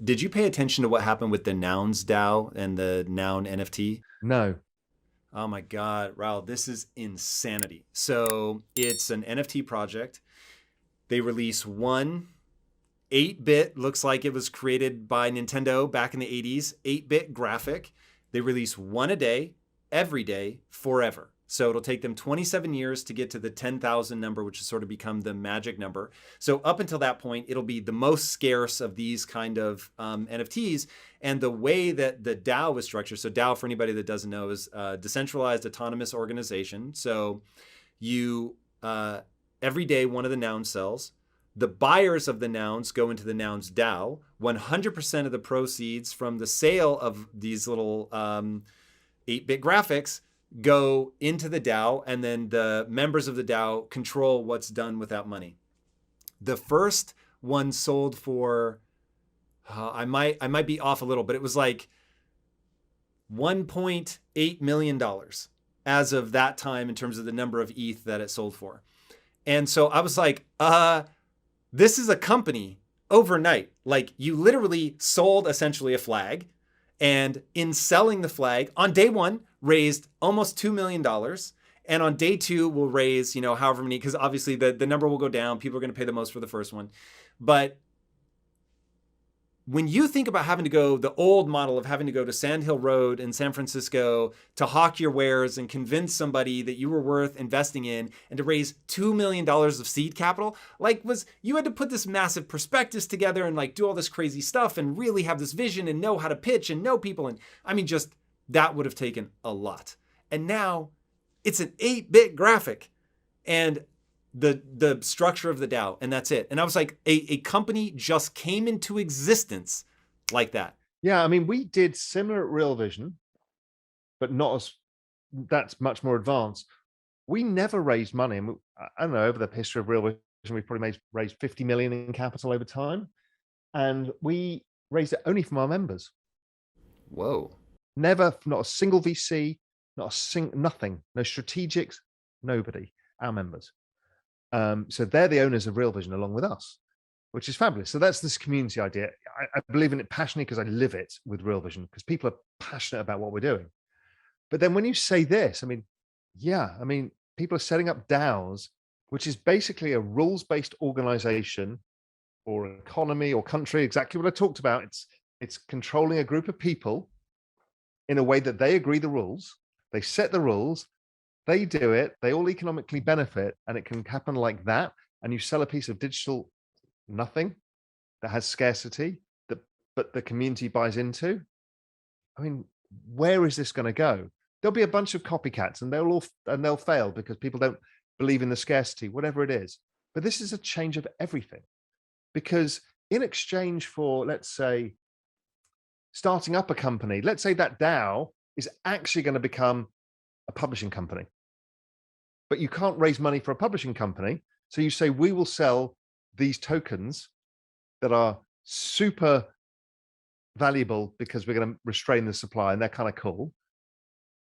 Did you pay attention to what happened with the Nouns DAO and the Noun NFT? No. Oh my God, Raul, this is insanity. So it's an NFT project. They release one 8-bit, looks like it was created by Nintendo back in the 80s, 8-bit graphic. They release one a day, every day, forever. So it'll take them 27 years to get to the 10,000 number, which has sort of become the magic number. So up until that point, it'll be the most scarce of these kind of NFTs. And the way that the DAO is structured, so DAO, for anybody that doesn't know, is a decentralized autonomous organization. So you, every day, one of the noun sells. The buyers of the nouns go into the nouns DAO. 100% of the proceeds from the sale of these little 8-bit graphics go into the DAO, and then the members of the DAO control what's done with that money. The first one sold for, I might be off a little, but it was like $1.8 million as of that time in terms of the number of ETH that it sold for. And so I was like, this is a company overnight. Like, you literally sold essentially a flag, and in selling the flag on day one raised almost $2 million. And on day two will raise, however many, because obviously the number will go down. People are going to pay the most for the first one. But when you think about having to go, the old model of having to go to Sand Hill Road in San Francisco to hawk your wares and convince somebody that you were worth investing in, and to raise $2 million of seed capital, you had to put this massive prospectus together and do all this crazy stuff and really have this vision and know how to pitch and know people. And I mean, just that would have taken a lot. And now it's an 8-bit graphic and the structure of the DAO, and that's it. And I was like, a company just came into existence like that. Yeah, I mean, we did similar at Real Vision, but not as, that's much more advanced. We never raised money. And I don't know, over the history of Real Vision, we probably raised 50 million in capital over time. And we raised it only from our members. Whoa. Never, not a single VC, nothing, no strategics, nobody, our members. So they're the owners of Real Vision along with us, which is fabulous. So that's this community idea. I believe in it passionately because I live it with Real Vision, because people are passionate about what we're doing. But then when you say this, people are setting up DAOs, which is basically a rules-based organization or economy or country, exactly what I talked about. It's controlling a group of people in a way that they agree the rules, they set the rules, they do it, they all economically benefit, and it can happen like that. And you sell a piece of digital nothing that has scarcity, but the community buys into. I mean, where is this going to go? There'll be a bunch of copycats, and they'll fail because people don't believe in the scarcity, whatever it is. But this is a change of everything, because in exchange for, let's say, starting up a company, let's say that DAO is actually going to become a publishing company, but you can't raise money for a publishing company. So you say, we will sell these tokens that are super valuable because we're going to restrain the supply and they're kind of cool.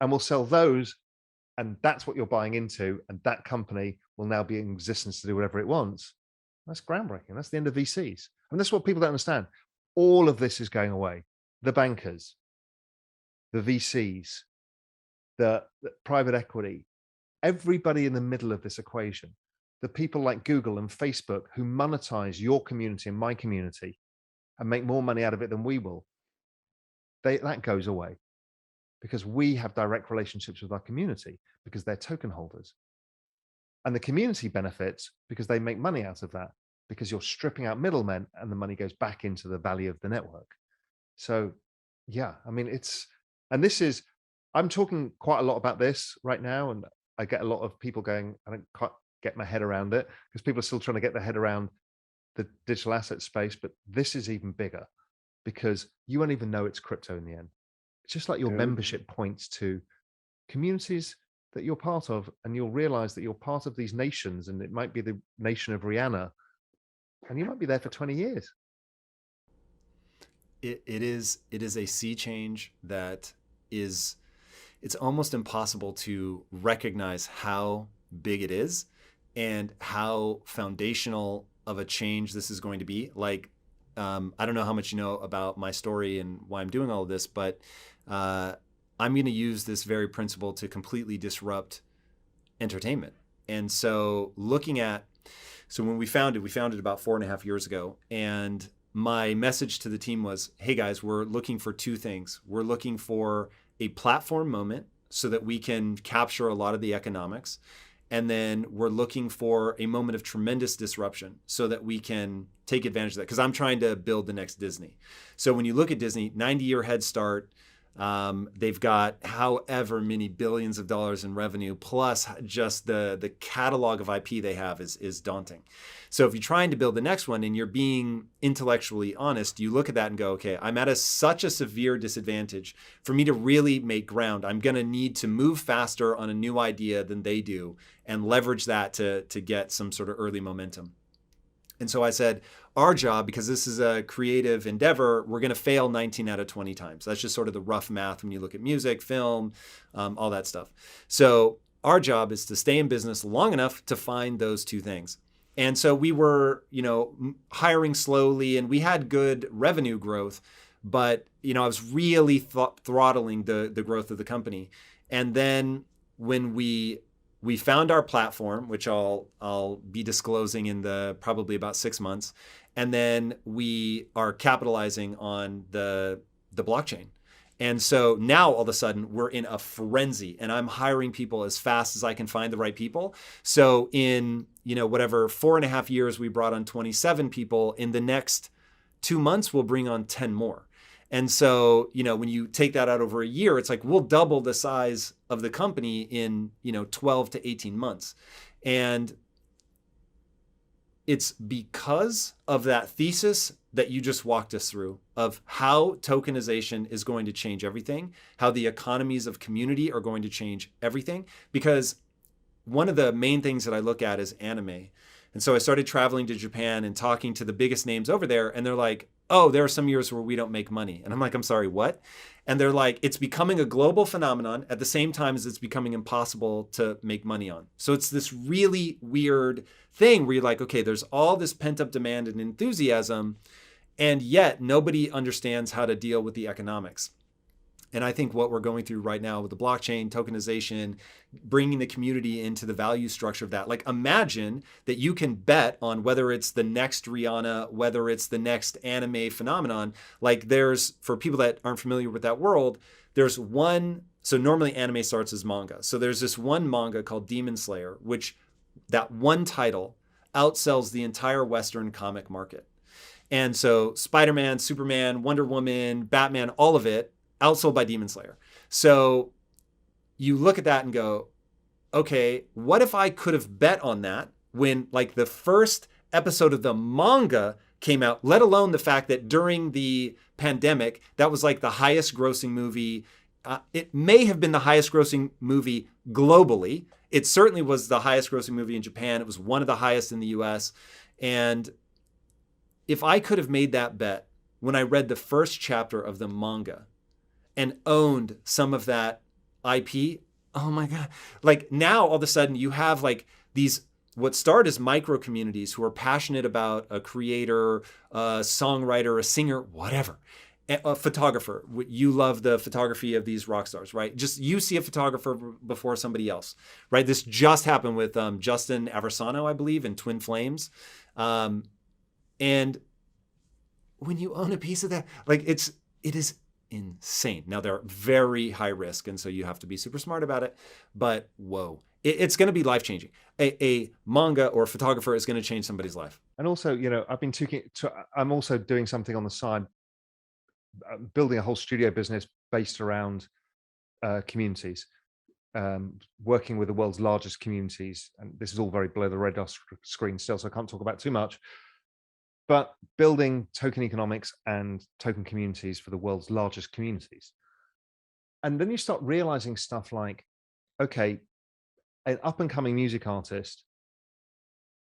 And we'll sell those. And that's what you're buying into. And that company will now be in existence to do whatever it wants. That's groundbreaking. That's the end of VCs. And that's what people don't understand. All of this is going away. The bankers, the VCs, the private equity, everybody in the middle of this equation, the people like Google and Facebook who monetize your community and my community and make more money out of it than we will, that goes away, because we have direct relationships with our community because they're token holders. And the community benefits because they make money out of that, because you're stripping out middlemen and the money goes back into the value of the network. So yeah, I mean, I'm talking quite a lot about this right now, and I get a lot of people going, I don't quite get my head around it, because people are still trying to get their head around the digital asset space. But this is even bigger, because you won't even know it's crypto in the end. It's just like your membership points to communities that you're part of, and you'll realize that you're part of these nations, and it might be the nation of Rihanna, and you might be there for 20 years. It is a sea change that is, it's almost impossible to recognize how big it is and how foundational of a change this is going to be. Like, I don't know how much you know about my story and why I'm doing all of this, but I'm going to use this very principle to completely disrupt entertainment. And so so when we founded about 4.5 years ago. And my message to the team was, hey guys, we're looking for two things. We're looking for a platform moment so that we can capture a lot of the economics. And then we're looking for a moment of tremendous disruption so that we can take advantage of that. Because I'm trying to build the next Disney. So when you look at Disney, 90-year head start, they've got however many billions of dollars in revenue, plus just the catalog of IP they have is daunting. So if you're trying to build the next one and you're being intellectually honest, you look at that and go, okay, I'm at such a severe disadvantage. For me to really make ground, I'm going to need to move faster on a new idea than they do and leverage that to get some sort of early momentum. And so I said, our job, because this is a creative endeavor, we're going to fail 19 out of 20 times. That's just sort of the rough math when you look at music, film, all that stuff. So our job is to stay in business long enough to find those two things. And so we were, hiring slowly, and we had good revenue growth, but, I was really throttling the growth of the company. And then when we found our platform, which I'll be disclosing in probably about 6 months, and then we are capitalizing on the blockchain. And so now all of a sudden we're in a frenzy, and I'm hiring people as fast as I can find the right people. So in 4.5 years, we brought on 27 people. In the next 2 months, we'll bring on 10 more. And so, when you take that out over a year, it's like we'll double the size of the company in, 12 to 18 months. And it's because of that thesis that you just walked us through of how tokenization is going to change everything, how the economies of community are going to change everything. Because one of the main things that I look at is anime. And so I started traveling to Japan and talking to the biggest names over there, and they're like, oh, there are some years where we don't make money. And I'm like, I'm sorry, what? And they're like, it's becoming a global phenomenon at the same time as it's becoming impossible to make money on. So it's this really weird thing where you're like, okay, there's all this pent up demand and enthusiasm, and yet nobody understands how to deal with the economics. And I think what we're going through right now with the blockchain, tokenization, bringing the community into the value structure of that. Like, imagine that you can bet on whether it's the next Rihanna, whether it's the next anime phenomenon. Like, for people that aren't familiar with that world, there's one. So normally anime starts as manga. So there's this one manga called Demon Slayer, which that one title outsells the entire Western comic market. And so Spider-Man, Superman, Wonder Woman, Batman, all of it, outsold by Demon Slayer. So you look at that and go, okay, what if I could have bet on that when like the first episode of the manga came out, let alone the fact that during the pandemic, that was like the highest grossing movie. It may have been the highest grossing movie globally. It certainly was the highest grossing movie in Japan. It was one of the highest in the US. And if I could have made that bet when I read the first chapter of the manga, and owned some of that IP, oh my God. Like, now all of a sudden you have like these, what start as micro communities who are passionate about a creator, a songwriter, a singer, whatever, a photographer. You love the photography of these rock stars, right? Just you see a photographer before somebody else, right? This just happened with Justin Aversano, I believe, in Twin Flames. And when you own a piece of that, like it is insane. Now, they're very high risk, and so you have to be super smart about it. But whoa, it's going to be life changing. A manga or photographer is going to change somebody's life. And also, I'm also doing something on the side, building a whole studio business based around communities, working with the world's largest communities. And this is all very below the radar screen still, so I can't talk about too much. But building token economics and token communities for the world's largest communities. And then you start realizing stuff like, okay, an up and coming music artist,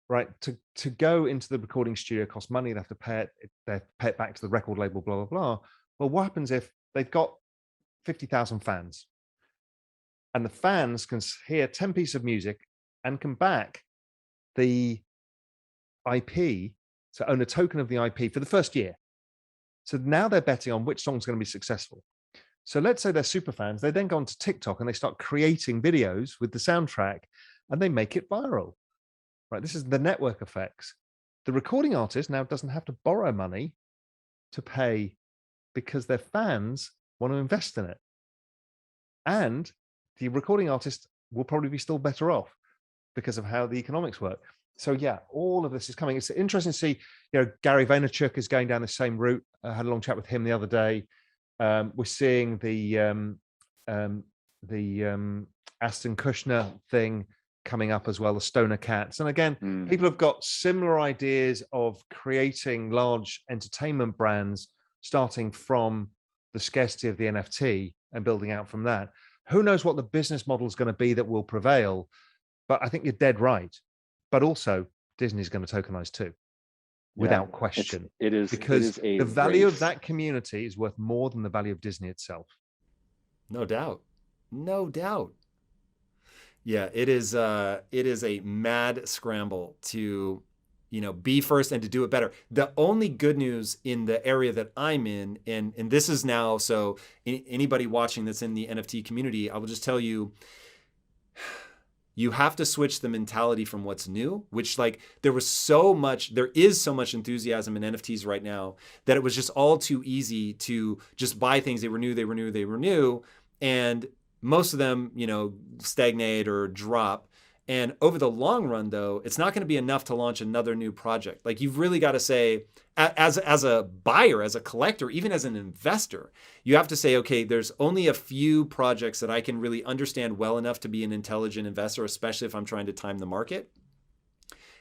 right, to go into the recording studio costs money, they have to pay it back to the record label, blah, blah, blah. Well, what happens if they've got 50,000 fans and the fans can hear 10 pieces of music and can back the IP to own a token of the IP for the first year. So now they're betting on which song's going to be successful. So let's say they're super fans. They then go onto TikTok and they start creating videos with the soundtrack and they make it viral, right? This is the network effects. The recording artist now doesn't have to borrow money to pay because their fans want to invest in it. And the recording artist will probably be still better off because of how the economics work. So yeah, all of this is coming. It's interesting to see, Gary Vaynerchuk is going down the same route. I had a long chat with him the other day. We're seeing the Aston Kushner thing coming up as well, the Stoner Cats. And again, people have got similar ideas of creating large entertainment brands, starting from the scarcity of the NFT and building out from that. Who knows what the business model is going to be that will prevail? But I think you're dead right. But also, Disney's going to tokenize too, without question. It is because the value of that community is worth more than the value of Disney itself. No doubt. No doubt. Yeah, it is a mad scramble to, be first and to do it better. The only good news in the area that I'm in, and this is now, so anybody watching that's in the NFT community, I will just tell you, you have to switch the mentality from what's new, which there is so much enthusiasm in NFTs right now that it was just all too easy to just buy things. They were new. And most of them, stagnate or drop. And over the long run, though, it's not going to be enough to launch another new project. You've really got to say, as a buyer, as a collector, even as an investor, you have to say, okay, there's only a few projects that I can really understand well enough to be an intelligent investor, especially if I'm trying to time the market.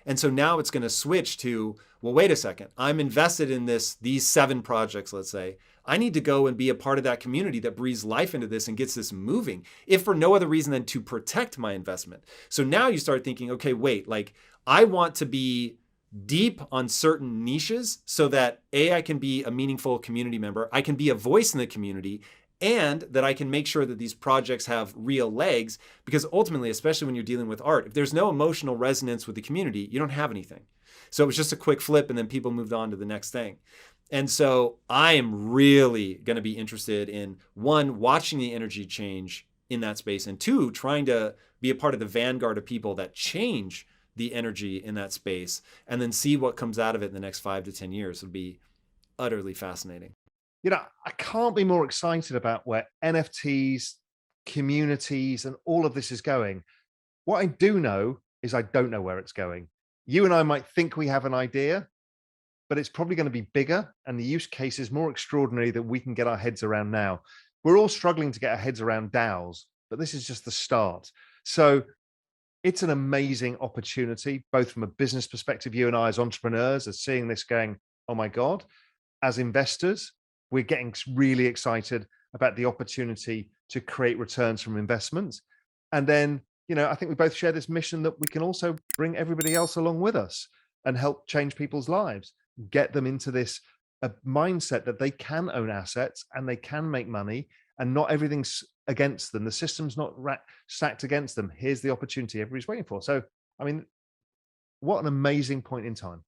And so now it's going to switch to, well, wait a second, I'm invested in these 7 projects, let's say. I need to go and be a part of that community that breathes life into this and gets this moving, if for no other reason than to protect my investment. So now you start thinking, okay, wait, I want to be deep on certain niches so that I can be a meaningful community member, I can be a voice in the community, and that I can make sure that these projects have real legs, because ultimately, especially when you're dealing with art, if there's no emotional resonance with the community, you don't have anything. So it was just a quick flip and then people moved on to the next thing. And so I am really going to be interested in, 1, watching the energy change in that space, and 2, trying to be a part of the vanguard of people that change the energy in that space, and then see what comes out of it in the next 5 to 10 years. Would be utterly fascinating. I can't be more excited about where NFTs, communities, and all of this is going. What I do know is I don't know where it's going. You and I might think we have an idea, but it's probably going to be bigger, and the use case is more extraordinary than we can get our heads around now. We're all struggling to get our heads around DAOs, but this is just the start. So it's an amazing opportunity, both from a business perspective. You and I as entrepreneurs are seeing this going, oh my God. As investors, we're getting really excited about the opportunity to create returns from investments. And then, I think we both share this mission that we can also bring everybody else along with us and help change people's lives, get them into this mindset that they can own assets and they can make money, and not everything's against them. The system's not stacked against them. Here's the opportunity everybody's waiting for. So, what an amazing point in time.